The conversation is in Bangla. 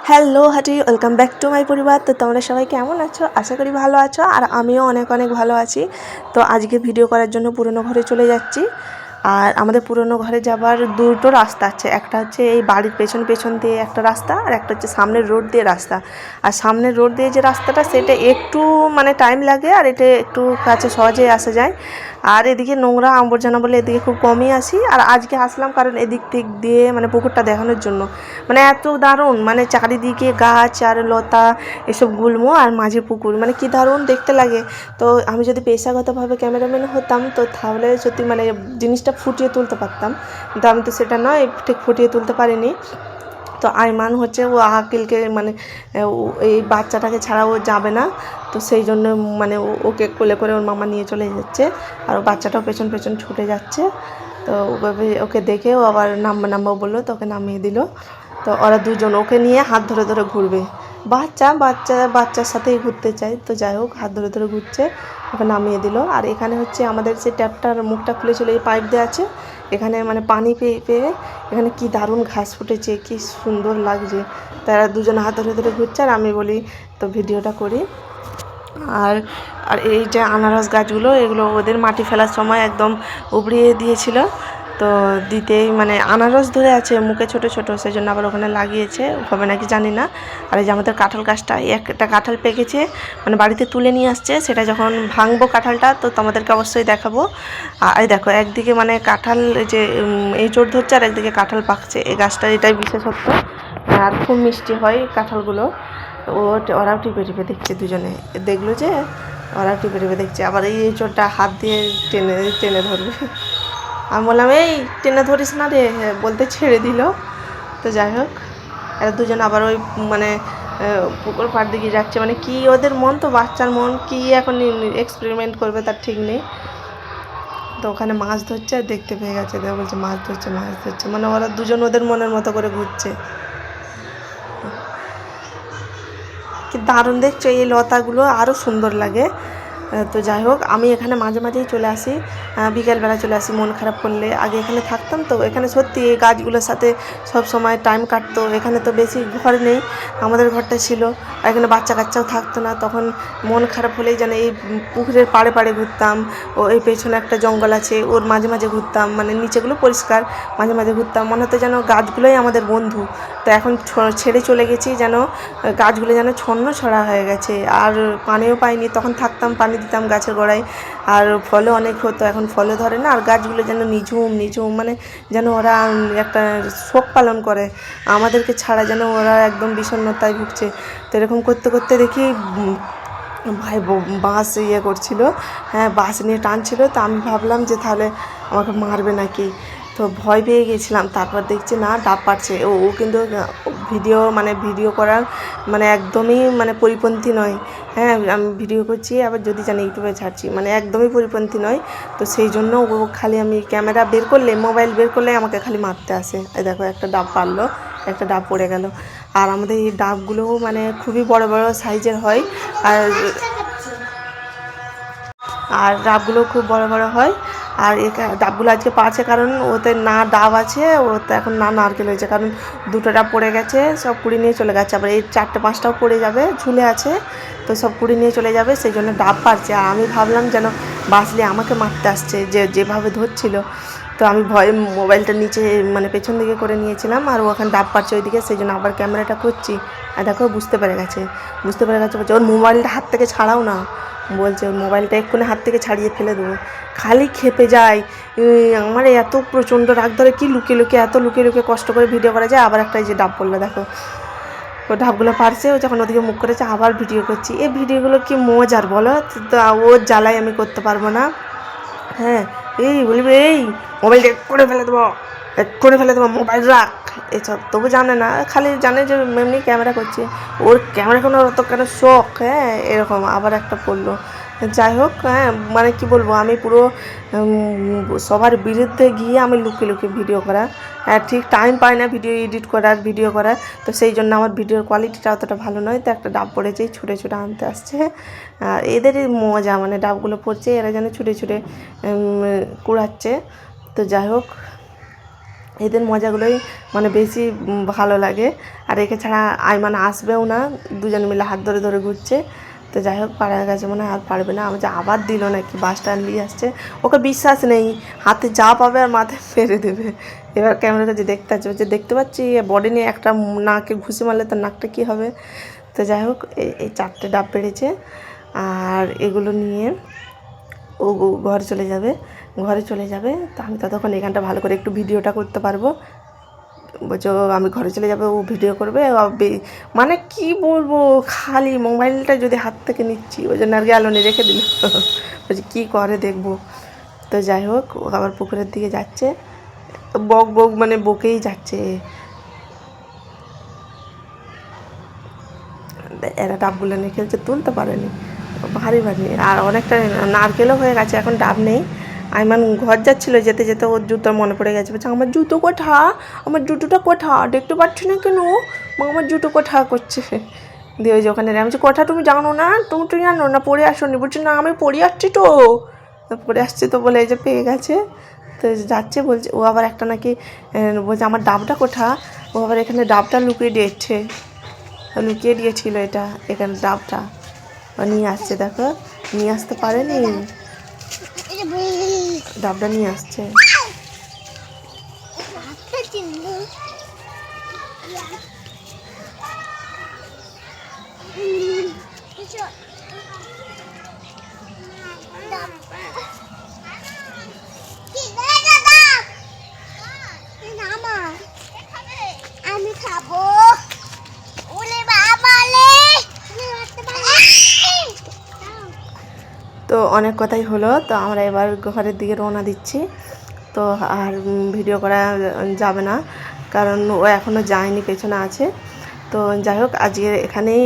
হ্যালো হাটি, ওয়েলকাম ব্যাক টু মাই পরিবার। তো তোমরা সবাই কেমন আছো? আশা করি ভালো আছো, আর আমিও অনেক অনেক ভালো আছি। তো আজকে ভিডিও করার জন্য পুরনো ঘরে চলে যাচ্ছি। আর আমাদের পুরনো ঘরে যাবার দুটো রাস্তা আছে, একটা হচ্ছে এই বাড়ির পেছন দিয়ে একটা রাস্তা, আর একটা হচ্ছে সামনের রোড দিয়ে রাস্তা। আর সামনের রোড দিয়ে যে রাস্তাটা সেটা একটু মানে টাইম লাগে, আর এটা একটু কাছে সহজেই আসা যায়। আর এদিকে নোংরা আবর্জনা বলে এদিকে খুব কমই আসি। আর আজকে আসলাম কারণ এদিক দিয়ে মানে পুকুরটা দেখানোর জন্য। মানে এত দারুণ, মানে চারিদিকে গাছ আর লতা, এসব গুল্ম, আর মাঝে পুকুর, মানে কি দারুণ দেখতে লাগে। তো আমি যদি পেশাগতভাবে ক্যামেরাম্যান হতাম তো তাহলে সত্যি মানে জিনিসটা ফুটিয়ে তুলতে পারতাম, কিন্তু আমি তো সেটা নয়, ঠিক ফুটিয়ে তুলতে পারিনি। তো আইমান হচ্ছে ও আকিলকে মানে এই বাচ্চাটাকে ছাড়া ও যাবে না। তো সেই জন্য মানে ওকে কোলে করে ওর মামা নিয়ে চলে যাচ্ছে, আর ও বাচ্চাটাও পেছন ছুটে যাচ্ছে। তো ওকে দেখে ও আবার নামবো বললো, তো ওকে নামিয়ে দিল। তো ওরা দুজন ওকে নিয়ে হাত ধরে ধরে ঘুরবে। বাচ্চার সাথেই ঘুরতে চাই, তো যাই হোক হাত ধরে ধরে ঘুরছে, ওকে নামিয়ে দিল। আর এখানে হচ্ছে আমাদের যে ট্যাপটার মুখটা খুলেছিল, এই পাইপ দেওয়া আছে এখানে, মানে পানি পেয়ে এখানে কি দারুণ ঘাস ফুটেছে, কি সুন্দর লাগছে। তারা দুজন হাত ধরে ধরে ঘুরছে, আর আমি বলি তো ভিডিওটা করি। আর আর এই যে আনারস গাছগুলো, এগুলো ওদের মাটি ফেলার সময় একদম উবড়িয়ে দিয়েছিল। তো দিতেই মানে আনারস ধরে আছে মুখে ছোট ছোট, সেই জন্য আবার ওখানে লাগিয়েছে, হবে নাকি জানি না। আর এই যে আমাদের কাঁঠাল গাছটা, একটা কাঁঠাল পেকেছে, মানে বাড়িতে তুলে নিয়ে আসছে, সেটা যখন ভাঙবো কাঁঠালটা তো তোমাদেরকে অবশ্যই দেখাবো। আর এই দেখো একদিকে মানে কাঁঠাল যে এই চোর ধরছে, আর একদিকে কাঁঠাল পাকছে। এই গাছটার এটাই বিশেষত্ব, আর খুব মিষ্টি হয় কাঁঠালগুলো। ওরাও টিপে দেখছে, দুজনে দেখলো যে ওরাও টিপে দেখছে। আবার এই চোরটা হাত দিয়ে টেনে ধরবে। আমি বললাম এই টেনে ধরিস না রে, বলতে ছেড়ে দিল। তো যাই হোক এরা দুজন আবার ওই মানে পুকুর পাড় দিকে যাচ্ছে, মানে কি ওদের মন, তো বাচ্চার মন কি এখন এক্সপেরিমেন্ট করবে তার ঠিক নেই। তো ওখানে মাছ ধরছে, আর দেখতে পেয়ে গেছে, বলছে মাছ ধরছে, মানে ওরা দুজন ওদের মনের মতো করে ঘুরছে। কি দারুণ দেখছো, এই লতাগুলো আরও সুন্দর লাগে। তো যাই হোক আমি এখানে মাঝেই চলে আসি, বিকেলবেলা চলে আসি মন খারাপ করলে। আগে এখানে থাকতাম, তো এখানে সত্যি এই গাছগুলোর সাথে সব সময় টাইম কাটতো। এখানে তো বেশি ঘর নেই, আমাদের ঘরটা ছিল, আর এখানে বাচ্চা কাচ্চাও থাকতো না। তখন মন খারাপ হলেই যেন এই পুকুরের পাড়ে ঘুরতাম। ও এই পেছনে একটা জঙ্গল আছে, ওর মাঝে ঘুরতাম, মানে নিচেগুলো পরিষ্কার, মাঝে ঘুরতাম, মনে হতো যেন গাছগুলোই আমাদের বন্ধু। তো এখন ছেড়ে চলে গেছি, যেন গাছগুলো যেন ছন্ন ছড়া হয়ে গেছে। আর পানিও পাইনি, তখন থাকতাম, পানি দিতাম গাছের গোড়ায়, আর ফলও অনেক হতো, এখন ফলে ধরে না। আর গাছগুলো যেন নিঝুম, মানে যেন ওরা একটা শোক পালন করে, আমাদেরকে ছাড়া যেন ওরা একদম বিষণ্ণতায় ভুগছে। তো এরকম করতে দেখি ভাই বাঁশ করছিল, হ্যাঁ বাঁশ নিয়ে টানছিল। তো আমি ভাবলাম যে তাহলে আমাকে মারবে নাকি, তো ভয় পেয়ে গেছিলাম। তারপর দেখছি না, ডাব পাড়ছে। ও কিন্তু ভিডিও করার মানে একদমই মানে পরিপন্থী নয়। হ্যাঁ আমি ভিডিও করছি, আবার যদি জানি ইউটিউবে ছাড়ছি, মানে একদমই পরিপন্থী নয়। তো সেই জন্য ও খালি আমি ক্যামেরা বের করলে, মোবাইল বের করলে আমাকে খালি মারতে আসে। এই দেখো একটা ডাব পারলো, একটা ডাব পড়ে গেল। আর আমাদের এই ডাবগুলোও মানে খুবই বড় সাইজের হয়, আর ডাবগুলো খুব বড় হয়। আর ডাবগুলো আজকে পাচ্ছে কারণ ওতে না ডাব আছে, ওতে এখন না নারকেল হয়েছে, কারণ দুটো ডাব পড়ে গেছে, সব কুড়ি নিয়ে চলে গেছে। আবার এই 4-5টাও পড়ে যাবে, ঝুলে আছে, তো সব কুড়ি নিয়ে চলে যাবে, সেই জন্য ডাব পারছে। আর আমি ভাবলাম যেন বাঁচলে আমাকে মারতে আসছে, যেভাবে ধরছিল। তো আমি ভয়ে মোবাইলটা নিচে মানে পেছন দিকে করে নিয়েছিলাম, আর ও ওখানে ডাব পারছে ওইদিকে, সেই জন্য আবার ক্যামেরাটা করছি। আর দেখো বুঝতে পেরে গেছে বলছে ওর মোবাইলটা হাত থেকে ছাড়াও না, বলছে ওর মোবাইলটা এক্ষুনি হাত থেকে ছাড়িয়ে ফেলে দেবো। খালি খেপে যায়। আমার এত প্রচণ্ড রাগ ধরে, কি লুকিয়ে কষ্ট করে ভিডিও করা যায়। আবার একটা এই যে ডাব পড়লো দেখো, ও ডাবগুলো পারছে, ও যখন ওদিকে মুখ করেছে আবার ভিডিও করছি। এই ভিডিওগুলো কি মজার বলো, তো ওর জ্বালায় আমি করতে পারবো না। হ্যাঁ এই বলবে এই মোবাইলটা এক্ষুনি ফেলে দেবো, মোবাইল রাখ, এসব তবু জানে না, খালি জানে যে এমনি ক্যামেরা করছে। ওর ক্যামেরা কোনো অত কেন শখ, হ্যাঁ এরকম। আবার একটা পড়লো। যাই হোক, হ্যাঁ মানে কি বলবো, আমি পুরো সবার বিরুদ্ধে গিয়ে আমি লুকিয়ে ভিডিও করা, হ্যাঁ ঠিক টাইম পাই না ভিডিও করার। তো সেই জন্য আমার ভিডিওর কোয়ালিটিটা অতটা ভালো নয়। তো একটা ডাব পড়েছে, ছুটে আনতে আসছে। আর এদেরই মজা, মানে ডাবগুলো পড়ছে, এরা যেন ছুটে কুড়াচ্ছে। তো যাই হোক এদের মজাগুলোই মানে বেশি ভালো লাগে। আর একে ছাড়া আইমান আসবেও না, দুজন মিলে হাত ধরে ধরে ঘুরছে। তো যাই হোক পাড়া গেছে মনে হয় আর পারবে না, আমি যে আবার দিল নাকি বাস স্ট্যান্ড নিয়ে আসছে, ওকে বিশ্বাস নেই, হাতে যা পাবে আর মাথায় ফেলে দেবে। এবার ক্যামেরার কাছে দেখতে আছে, যে দেখতে পাচ্ছি বডি নিয়ে একটা নাকে ঘুষি মারলে তার নাকটা কী হবে। তো যাই হোক এই 4টে ডাব পেড়েছে, আর এগুলো নিয়ে ও ঘরে চলে যাবে। তো আমি ততক্ষণ এখানটা ভালো করে একটু ভিডিওটা করতে পারবো। বলছো আমি ঘরে চলে যাবে, ও ভিডিও করবে। মানে কি বলবো, খালি মোবাইলটা যদি হাত থেকে নিচ্ছি, ওই জন্য আর গেল নিয়ে রেখে দিল। বলছি কী করে দেখবো। তো যাই হোক ও আবার পুকুরের দিকে যাচ্ছে, বক বক মানে বকেই যাচ্ছে। এরা ডাবগুলো নিয়ে খেলছে, তুলতে পারেনি, ভারী ভারী। আর অনেকটা নারকেলও হয়ে গেছে, এখন ডাব নেই। আইমান ঘর যাচ্ছিলো, যেতে যেতে ওর জুতো মনে পড়ে গেছে, বলছে আমার জুতো কোঠা, আমার জুতোটা কোঠা, দেখতে পাচ্ছি না কেন মা, আমার জুতো কোঠা করছে। দিয়ে ওই যে ওখানে আমি বলছি কোঠা তুমি জানো না, তুমি তো জানো না, পড়ে আসোনি। বলছি না আমি পড়ে আসছি তো, পড়ে আসছি তো বলে এই যে পেয়ে গেছে। তো যাচ্ছে, বলছে ও আবার একটা নাকি বলছে আমার ডাবটা কোঠা, ও আবার এখানে ডাবটা লুকিয়ে দিয়েছিল, এটা এখানে ডাবটা নিয়ে আসছে। দেখো নিয়ে আসতে পারেনি, ডাবটা নিয়ে আসছে। আমি খাবো। তো অনেক কথাই হলো, তো আমরা এবার ঘরের দিকে রওনা দিচ্ছি। তো আর ভিডিও করা যাবে না, কারণ ও এখনও যায়নি, পেছনে আছে। তো যাই হোক আজকে এখানেই